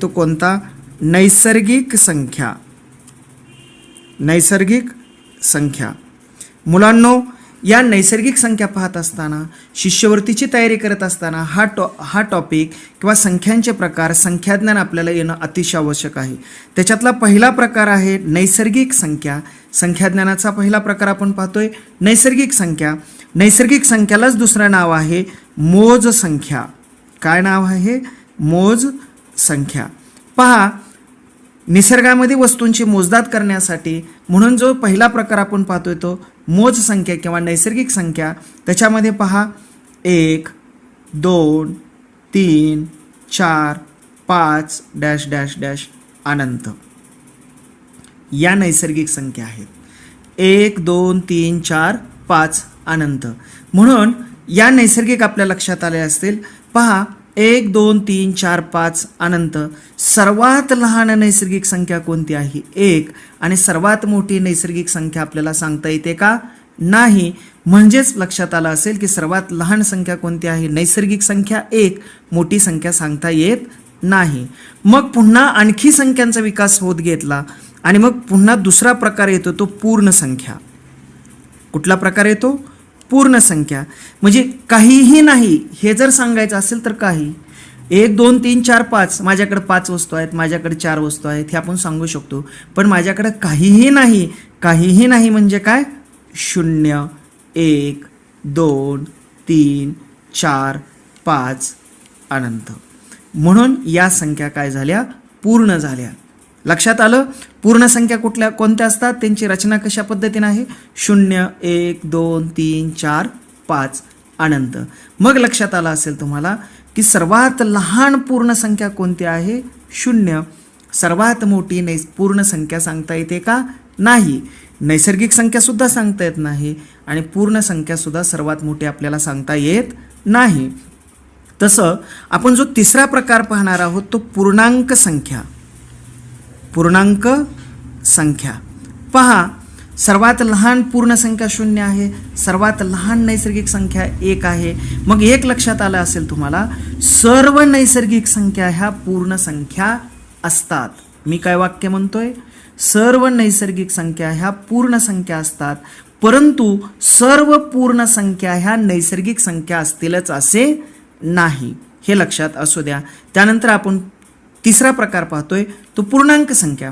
तो कोणता? नैसर्गिक संख्या. नैसर्गिक संख्या. मुलांनो, या नैसर्गिक संख्या पाहत असताना, शिष्यवृत्तीची तयारी करत असताना हा टॉपिक किंवा संख्यांचे प्रकार, संख्याज्ञान आपल्याला येणं अतिशय आवश्यक आहे. त्याच्यातला पहिला प्रकार आहे नैसर्गिक संख्या. संख्याज्ञानाचा पहिला प्रकार आपण पाहतोय नैसर्गिक संख्या. नैसर्गिक संख्यालाच दुसरं नाव आहे मोज संख्या. काय नाव आहे? मोज संख्या. पहा, निसर्गामध्ये वस्तूंची मोजदाद करण्यासाठी म्हणून जो पहिला प्रकार आपण पाहतोय तो मोज संख्या किंवा नैसर्गिक संख्या. त्याच्यामध्ये पहा 1 2 3 4 5 डॅश डॅश डॅश अनंत या नैसर्गिक संख्या आहेत. 1 2 3 4 5 अनंत. म्हणून या नैसर्गिक आपल्या लक्षात आले असतील. पहा 1 2 3 4 5 अनंत. सर्वात लहान नैसर्गिक संख्या कोणती आहे? 1. आणि सर्वात मोठी नैसर्गिक संख्या आपल्याला सांगता येते का? नाही. म्हणजेच लक्षात आलं असेल की सर्वात लहान संख्या कोणती आहे? नैसर्गिक संख्या 1. मोठी संख्या सांगता येत नाही. मग पुन्हा आणखी संख्यांचा विकास होत घेतला आणि मग पुन्हा दुसरा प्रकार येतो तो पूर्ण संख्या. कुठला प्रकार येतो? पूर्ण संख्या. म्हणजे काहीही नाही हे जर सांगायचं असेल तर काही 1 2 3 4 5 माझ्याकडे 5 वस्तू आहेत, माझ्याकडे 4 वस्तू आहेत हे आपण सांगू शकतो. पण माझ्याकडे काहीही नाही. काहीही नाही म्हणजे काय? 0 1 2 3 4 5 अनंत. म्हणून या संख्या काय झाल्या? पूर्ण झाल्या. लक्षात आलं? पूर्ण संख्या कोणत्या असतात? त्यांची रचना कशा पद्धतीने आहे? 0 1 2 3 4 5 अनंत. मग लक्षात आलं असेल तुम्हाला की सर्वात लहान पूर्ण संख्या कोणती आहे? 0. सर्वात मोठी पूर्ण संख्या सांगता येते का? नाही. नैसर्गिक संख्या सुद्धा सांगता येत नाही आणि पूर्ण संख्या सुद्धा सर्वात मोठी आपल्याला सांगता येत नाही. तसं आपण जो तिसरा प्रकार पाहणार आहोत तो पूर्णांक संख्या. पूर्णांक संख्या. पहा, सर्वात लहान पूर्ण संख्या 0 आहे. सर्वात लहान नैसर्गिक संख्या 1 आहे. मग एक लक्षात आलं असेल तुम्हाला, सर्व नैसर्गिक संख्या ह्या पूर्ण संख्या असतात. मी काय वाक्य म्हणतोय? सर्व नैसर्गिक संख्या ह्या पूर्ण संख्या असतात, परंतु सर्व पूर्ण संख्या ह्या नैसर्गिक संख्या असतीलच असे नाही. हे लक्षात असू द्या. त्यानंतर आपण तिसरा प्रकार पाहतोय तो पूर्णांक संख्या.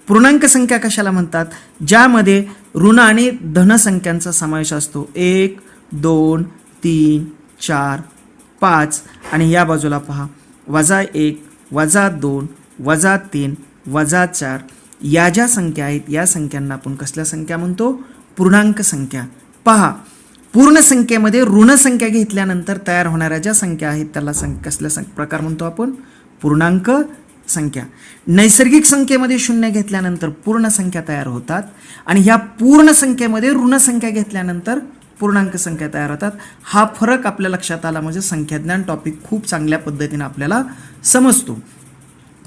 पूर्णांक संख्या कशाला म्हणतात? ज्यामध्ये ऋण आणि धन संख्यांचा समावेश असतो. 1 2 3 4 5 आणि या बाजूला पहा -1 -2 -3 -4 या ज्या संख्या आहेत या संख्यांना आपण कसल्या संख्या म्हणतो? पूर्णांक संख्या. पहा, पूर्ण संख्येमध्ये ऋण संख्या घेतल्यानंतर तयार होणाऱ्या ज्या संख्या आहेत त्याला कसल्या प्रकार म्हणतो आपण? पूर्णांक संख्या. नैसर्गिक संख्येमध्ये 0 घेतल्यानंतर पूर्ण संख्या तयार होतात आणि ह्या पूर्ण संख्येमध्ये ऋण संख्या घेतल्यानंतर पूर्णांक संख्या तयार होतात. हा फरक आपल्या लक्षात आला म्हणजे संख्याज्ञान टॉपिक खूप चांगल्या पद्धतीने आपल्याला समजतो.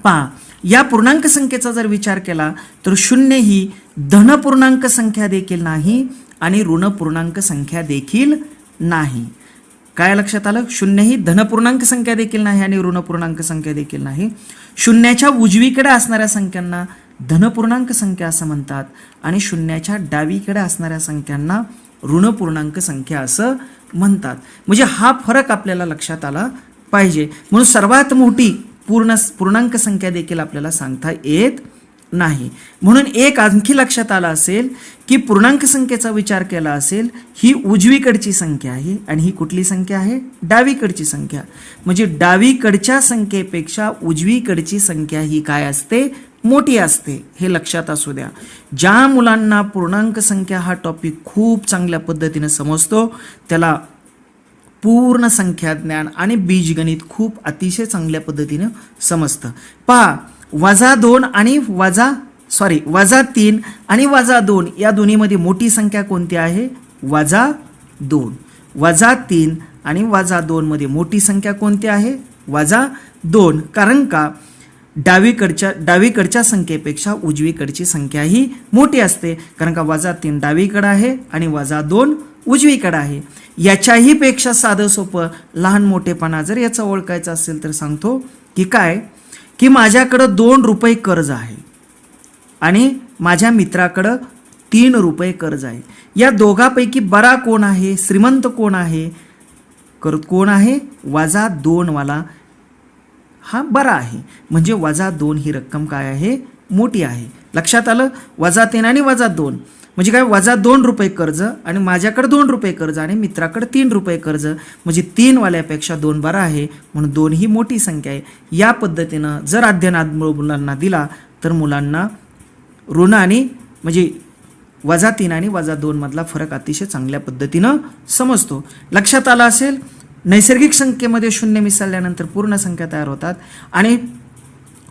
पहा, या पूर्णांक संख्येचा जर विचार केला तर 0 ही धन पूर्णांक संख्या देखील नाही आणि ऋण पूर्णांक संख्या देखील नाही. काय लक्षात आलं? 0 ही धनपूर्णांक संख्या देखील नाही आणि ऋण पूर्णांक संख्या देखील नाही. शून्याच्या उजवीकडे असणाऱ्या संख्यांना धनपूर्णांक संख्या असं म्हणतात आणि शून्याच्या डावीकडे असणाऱ्या संख्यांना ऋण पूर्णांक संख्या असं म्हणतात. म्हणजे हा फरक आपल्याला लक्षात आला पाहिजे. म्हणून सर्वात मोठी पूर्णांक संख्या देखील आपल्याला सांगता येत नाही. म्हणून एक आणखी लक्षात आलं असेल की पूर्णांक संख्येचा विचार केला असेल ही उजवीकडची संख्या आहे आणि ही कुठली संख्या आहे? डावीकडची संख्या. म्हणजे डावीकडच्या संख्येपेक्षा उजवीकडची संख्या ही काय असते? मोठी असते. हे लक्षात असू द्या. ज्या मुलांना पूर्णांक संख्या हा टॉपिक खूप चांगल्या पद्धतीने समजतो त्याला पूर्ण संख्याज्ञान आणि बीजगणित खूप अतिशय चांगल्या पद्धतीने समजतं. पहा, -2 आणि -3 आणि -2 या दोन्हीमध्ये मोठी संख्या कोणती आहे? -2. -3 आणि -2 मध्ये मोठी संख्या कोणती आहे? -2. कारण का? डावीकडच्या संख्येपेक्षा उजवीकडची संख्या ही मोठी असते. कारण का -3 डावीकडे आहे आणि -2 उजवीकडे आहे. याच्याही पेक्षा साधं सोपं लहान मोठेपणा जर याचा ओळखायचा असेल तर सांगतो की काय की माझ्याकडं 2 रुपये कर्ज आहे आणि माझ्या मित्राकडं 3 रुपये कर्ज आहे. या दोघांपैकी बरा कोण आहे, श्रीमंत कोण आहे? कोण आहे? -2 वाला हा बरा आहे. म्हणजे -2 ही रक्कम काय आहे, मोठी आहे. लक्षात आलं? -3 आणि -2 म्हणजे काय, -2 रुपये कर्ज आणि माझ्याकडे 2 रुपये कर्ज आणि मित्राकडे 3 रुपये कर्ज, म्हणजे 3 वाल्यापेक्षा 2 बरा आहे, म्हणून 2 ही मोठी संख्या आहे. या पद्धतीनं जर अध्ययनात मुलांना दिला तर मुलांना ऋण आणि म्हणजे -3 आणि -2 मधला फरक अतिशय चांगल्या पद्धतीनं समजतो. लक्षात आला असेल? नैसर्गिक संख्येमध्ये शून्य मिसळल्यानंतर पूर्ण संख्या तयार होतात आणि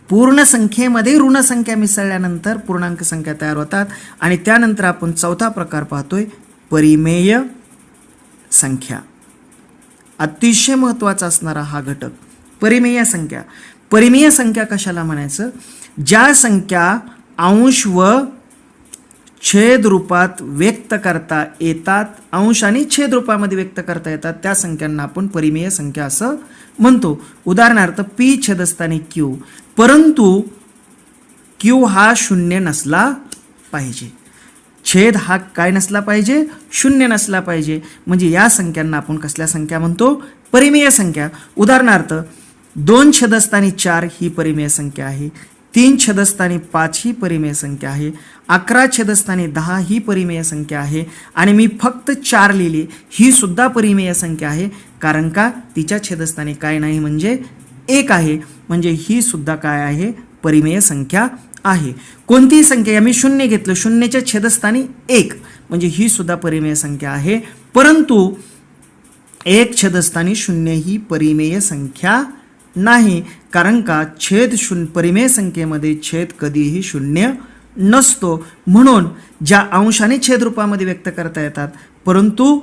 पूर्ण संख्येमध्ये ऋण संख्या मिसळल्यानंतर पूर्णांक संख्या तयार होतात. आणि त्यानंतर आपण चौथा प्रकार पाहतोय, परिमेय संख्या. अतिशय महत्त्वाचा असणारा हा घटक परिमेय संख्या. परिमेय संख्या कशाला म्हणायचं? ज्या संख्या अंश व छेद रूपात व्यक्त करता येतात, अंश आणि छेद रूपामध्ये व्यक्त करता येतात, त्या संख्यांना आपण परिमेय संख्या असं म्हणतो. उदाहरणार्थ p छेदस्थानी q, परंतु q हा शून्य नसला पाहिजे. छेद हा काय नसला पाहिजे, शून्य नसला पाहिजे. म्हणजे या संख्यांना आपण कसल्या संख्या म्हणतो, परिमेय संख्या. उदाहरणार्थ 2 छेदस्थानी 4 ही परिमेय संख्या आहे, 3 छेदस्थानी 5 ही परिमेय संख्या आहे, 11 छेदस्थानी 10 ही परिमेय संख्या आहे आणि मी फक्त 4 लिहिली, ही सुद्धा परिमेय संख्या आहे. कारण का, तिच्या छेदस्थानी काय नाही म्हणजे 1 आहे, म्हणजे ही सुद्धा काय आहे, परिमेय संख्या आहे. कोणतीही संख्या, मी 0 घेतलं, 0च्या छेदस्थानी 1 म्हणजे ही सुद्धा परिमेय संख्या आहे. परंतु 1 छेदस्थानी 0 ही परिमेय संख्या नाही. कारण का, परिमेय संख्येमध्ये छेद कधीही 0 नसतो. म्हणून ज्या अंश आणि छेद रूपामध्ये व्यक्त करता येतात परंतु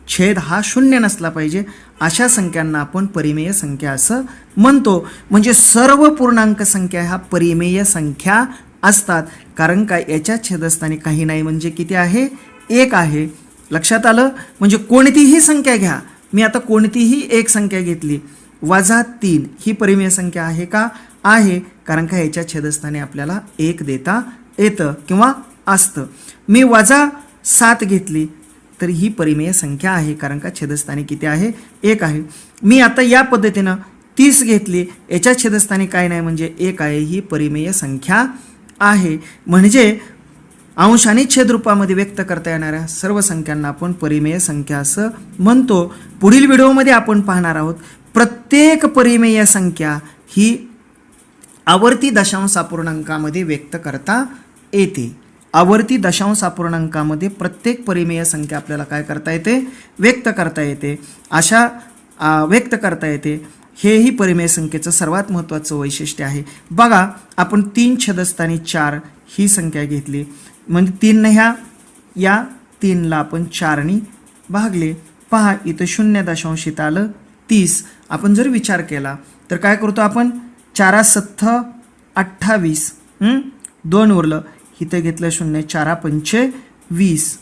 छेद हा 0 नसला पाहिजे, अशा संख्यांना आपण परिमेय संख्या असं म्हणतो. म्हणजे सर्व पूर्णांक संख्या ह्या परिमेय संख्या असतात. कारण का, याच्या छेदस्थानी काही नाही म्हणजे किती आहे, 1 आहे. लक्षात आलं? म्हणजे कोणतीही संख्या घ्या, मी आता कोणतीही एक संख्या घेतली, -3 ही परिमेय संख्या आहे का? आहे. कारण का, याच्या छेदस्थानी आपल्याला 1 देता येतं किंवा असतं. मी -7 घेतली तर ही परिमेय संख्या आहे. कारण का, छेदस्थानी किती आहे, 1 आहे. मी आता या पद्धतीनं 30 घेतली, याच्या छेदस्थानी काय नाही म्हणजे 1 आहे, ही परिमेय संख्या आहे. म्हणजे अंश आणि छेद रूपामध्ये व्यक्त करता येणाऱ्या सर्व संख्यांना आपण परिमेय संख्या असं म्हणतो. पुढील व्हिडिओमध्ये आपण पाहणार आहोत, प्रत्येक परिमेय संख्या ही आवर्ती दशांश अपूर्णांकामध्ये व्यक्त करता येते. आवर्ती दशांश अपूर्णांकामध्ये प्रत्येक परिमेय संख्या आपल्याला काय करता येते, व्यक्त करता येते. अशा व्यक्त करता येते. हेही परिमेय संख्येचं सर्वात महत्त्वाचं वैशिष्ट्य आहे. बघा, आपण 3 छेदस्थानी 4 ही संख्या घेतली, म्हणजे 3 या 3ला आपण 4ने भागले. पहा, इथं 0 इथं आलं 30. आपण जर विचार केला तर काय करतो आपण, 4 7 28, 2 उरलं, इथं घेतलं 0, 4 5 20,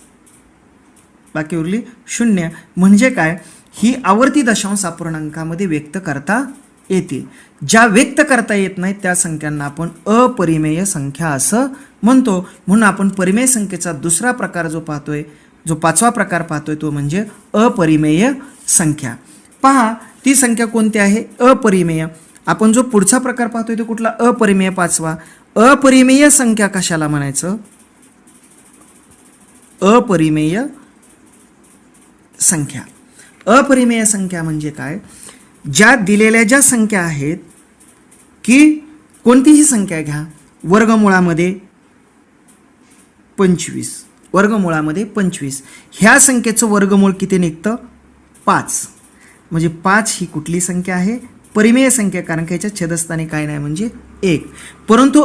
बाकी उरली 0. म्हणजे काय, ही आवर्ती दशांश अपूर्णांकामध्ये व्यक्त करता येते. ज्या व्यक्त करता येत नाही त्या संख्यांना आपण अपरिमेय संख्या असं म्हणतो. म्हणून आपण परिमेय संख्येचा दुसरा प्रकार जो पाहतोय, जो 5वा प्रकार पाहतोय, तो म्हणजे अपरिमेय संख्या. पहा, ती संख्या कोणती आहे, अपरिमेय. आपण जो पुढचा प्रकार पाहतोय तो कुठला, अपरिमेय 5वा. अपरिमेय संख्या कशाला म्हणायचं, अपरिमेय संख्या. अपरिमेय संख्या म्हणजे काय, ज्या दिलेल्या ज्या संख्या आहेत, की कोणतीही संख्या घ्या, वर्गमुळामध्ये 25, वर्गमुळामध्ये 25, ह्या संख्येचं वर्गमूळ किती निघतं, 5. म्हणजे 5 ही कुठली संख्या आहे, परिमेय संख्या. कारण की याच्या छेदस्थानी काय नाही म्हणजे 1. परंतु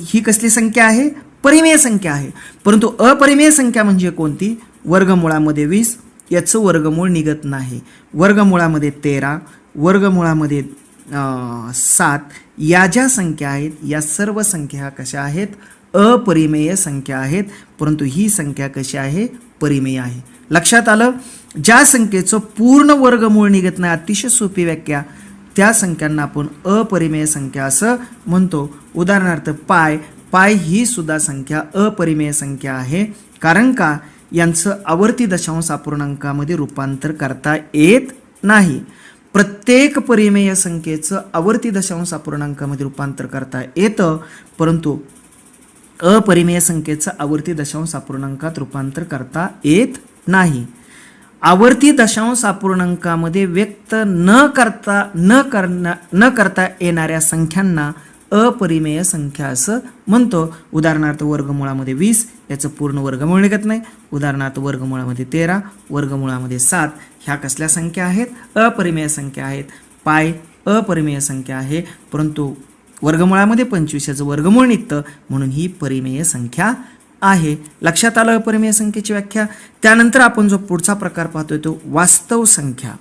ही कसली संख्या आहे, परिमेय संख्या आहे. परंतु अपरिमेय संख्या म्हणजे कोणती, वर्गमुळामध्ये 20, याचं वर्गमूळ निघत नाही. वर्गमुळामध्ये 13, वर्गमुळामध्ये 7, या ज्या संख्या आहेत या सर्व संख्या कशा आहेत, अपरिमेय संख्या आहेत. परंतु ही संख्या कशी आहे, परिमेय आहे. लक्षात आलं? ज्या संख्येचं पूर्ण वर्गमूळ निघत नाही, अतिशय सोपी व्याख्या, त्या संख्यांना आपण अपरिमेय संख्या असं म्हणतो. उदाहरणार्थ पाय ही सुद्धा संख्या अपरिमेय संख्या आहे. कारण का यांचं आवर्ती दशांश अपूर्णांकामध्ये रूपांतर करता येत नाही. प्रत्येक परिमेय संख्येचं आवर्ती दशांश अपूर्णांकामध्ये रूपांतर करता येतं, परंतु अपरिमेय संख्येचं आवर्ती दशांश अपूर्णांकात रूपांतर करता येत नाही. आवर्ती दशांश अपूर्णांकामध्ये व्यक्त न करता येणाऱ्या संख्यांना अपरिमेय संख्या असं म्हणतो. उदाहरणार्थ वर्गमुळामध्ये 20 याचं पूर्ण वर्गमूळ निघत नाही. उदाहरणार्थ वर्गमुळामध्ये 13, वर्गमुळामध्ये 7 ह्या कसल्या संख्या आहेत? अपरिमेय संख्या आहेत. पाय अपरिमेय संख्या आहे, परंतु वर्गमुळामध्ये 25 याचं वर्गमूळ निघतं, म्हणून ही परिमेय संख्या आहे. लक्षात आलं अपरिमेय संख्येची व्याख्या. त्यानंतर आपण जो पुढचा प्रकार पाहतोय तो वास्तव संख्या.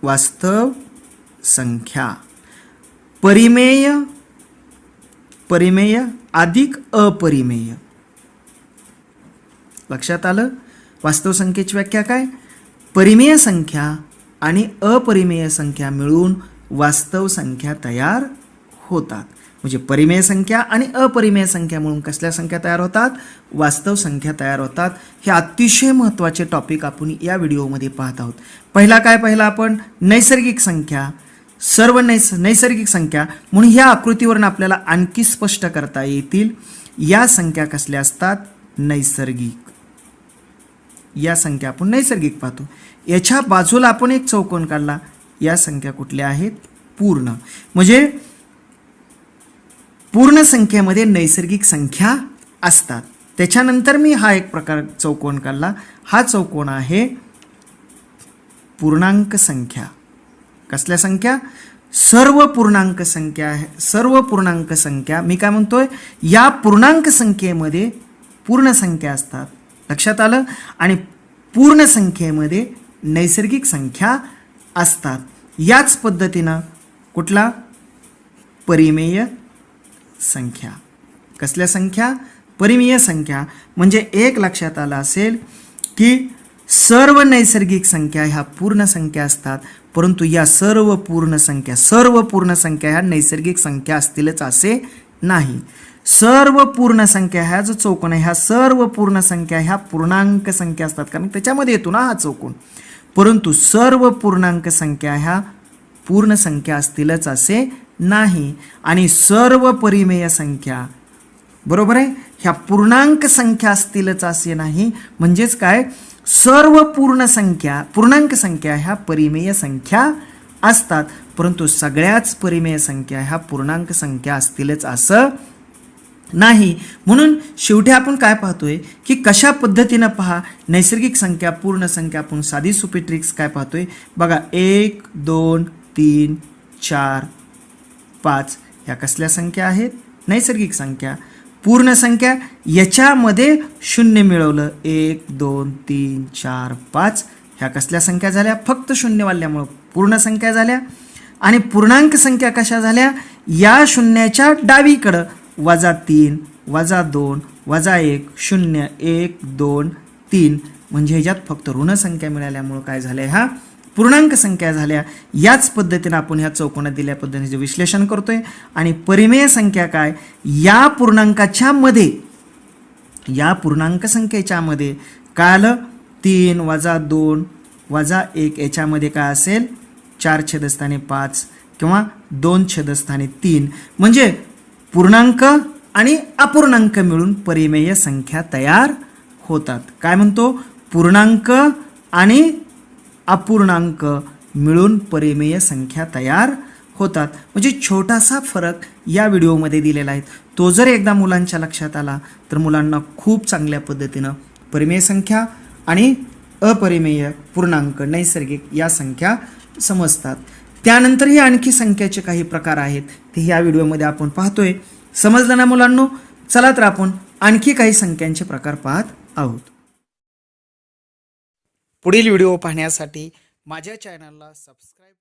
वास्तव संख्या परिमेय अधिक अपरिमेय. लक्षात आलं? वास्तव संख्येची व्याख्या काय? परिमेय संख्या आणि अपरिमेय संख्या मिळून वास्तव संख्या तयार होतात. म्हणजे परिमेय संख्या आणि अपरिमेय संख्या मिळून कसल्या संख्या तयार होतात? वास्तव संख्या तयार होतात. हे अतिशय महत्त्वाचे टॉपिक आपण या व्हिडिओमध्ये पाहत आहोत. पहिला आपण नैसर्गिक संख्या, सर्व नैसर्गिक संख्या. म्हणून ह्या आकृतीवरून आपल्याला आणखी स्पष्ट करता येतील. या संख्या कसल्या असतात? नैसर्गिक. या संख्या आपण नैसर्गिक पाहतो. याच्या बाजूला आपण एक चौकोन काढला. या संख्या कुठल्या आहेत? पूर्ण. म्हणजे पूर्ण संख्येमध्ये नैसर्गिक संख्या असतात. त्याच्यानंतर मी हा एक प्रकार चौकोन काढला. हा चौकोन आहे पूर्णांक संख्या. कसल्या संख्या? सर्व पूर्णांक संख्या आहे. सर्व पूर्णांक संख्या मी काय म्हणतोय? या पूर्णांक संख्येमध्ये पूर्ण संख्या असतात. लक्षात आलं? आणि पूर्ण संख्येमध्ये नैसर्गिक संख्या असतात. याच पद्धतीनं कुठला? परिमेय संख्या. कसल्या संख्या? परिमेय संख्या. म्हणजे एक लक्षात आलं असेल की सर्व नैसर्गिक संख्या ह्या पूर्ण संख्या असतात, परंतु या सर्व पूर्ण संख्या ह्या नैसर्गिक संख्या असतीलच असे नाही. सर्व पूर्ण संख्या ह्या जो चौकोन आहे ह्या सर्व पूर्ण संख्या ह्या पूर्णांक संख्या असतात, कारण त्याच्यामध्ये येतो ना हा चौकोन. परंतु सर्व पूर्णांक संख्या ह्या पूर्ण संख्या असतीलच असे नाही. आणि सर्व परिमेय संख्या, बरोबर आहे, ह्या पूर्णांक संख्या असतीलच असे नाही. म्हणजेच काय? सर्व पूर्णांक संख्या ह्या परिमेय संख्या असतात, परंतु सगळ्याच परिमेय संख्या ह्या पूर्णांक संख्या असतीलच असं नाही. म्हणून शेवटी आपण काय पाहतोय की कशा पद्धतीनं पहा नैसर्गिक संख्या, पूर्ण संख्या. आपण साधी सोपी ट्रिक्स काय पाहतोय बघा. 1 2 3 4 5 ह्या कसल्या संख्या आहेत? नैसर्गिक संख्या. पूर्ण संख्या याच्यामध्ये शून्य मिळवलं. 1 2 3 4 5 ह्या कसल्या संख्या झाल्या? फक्त शून्य वाढल्यामुळं पूर्ण संख्या झाल्या. आणि पूर्णांक संख्या कशा झाल्या? या शून्याच्या डावीकडं -3 -2 -1 0 1 2 3 म्हणजे ह्याच्यात फक्त ऋण संख्या मिळाल्यामुळं काय झालंय? हा पूर्णांक संख्या झाल्या. याच पद्धतीने आपण ह्या चौकोनात दिल्या पद्धतीने विश्लेषण करतोय. आणि परिमेय संख्या काय? या पूर्णांकाच्या मध्ये, या पूर्णांक संख्येच्या मध्ये काय आलं? 3 -2 -1 याच्यामध्ये काय असेल? 4 छेदस्थानी 5 किंवा 2 छेदस्थानी 3 म्हणजे पूर्णांक आणि अपूर्णांक मिळून परिमेय संख्या तयार होतात. काय म्हणतो? पूर्णांक आणि अपूर्णांक मिळून परिमेय संख्या तयार होतात. म्हणजे छोटासा फरक या व्हिडिओमध्ये दिलेला आहे. तो जर एकदा मुलांच्या लक्षात आला तर मुलांना खूप चांगल्या पद्धतीनं परिमेय संख्या आणि अपरिमेय, पूर्णांक, नैसर्गिक या संख्या समजतात. त्यानंतरही आणखी संख्याचे काही प्रकार आहेत ते या व्हिडिओमध्ये आपण पाहतोय. समजलं ना मुलांनो? चला तर आपण आणखी काही संख्यांचे प्रकार पाहत आहोत. पुढील व्हिडिओ पाहण्यासाठी माझ्या चॅनलला सबस्क्राईब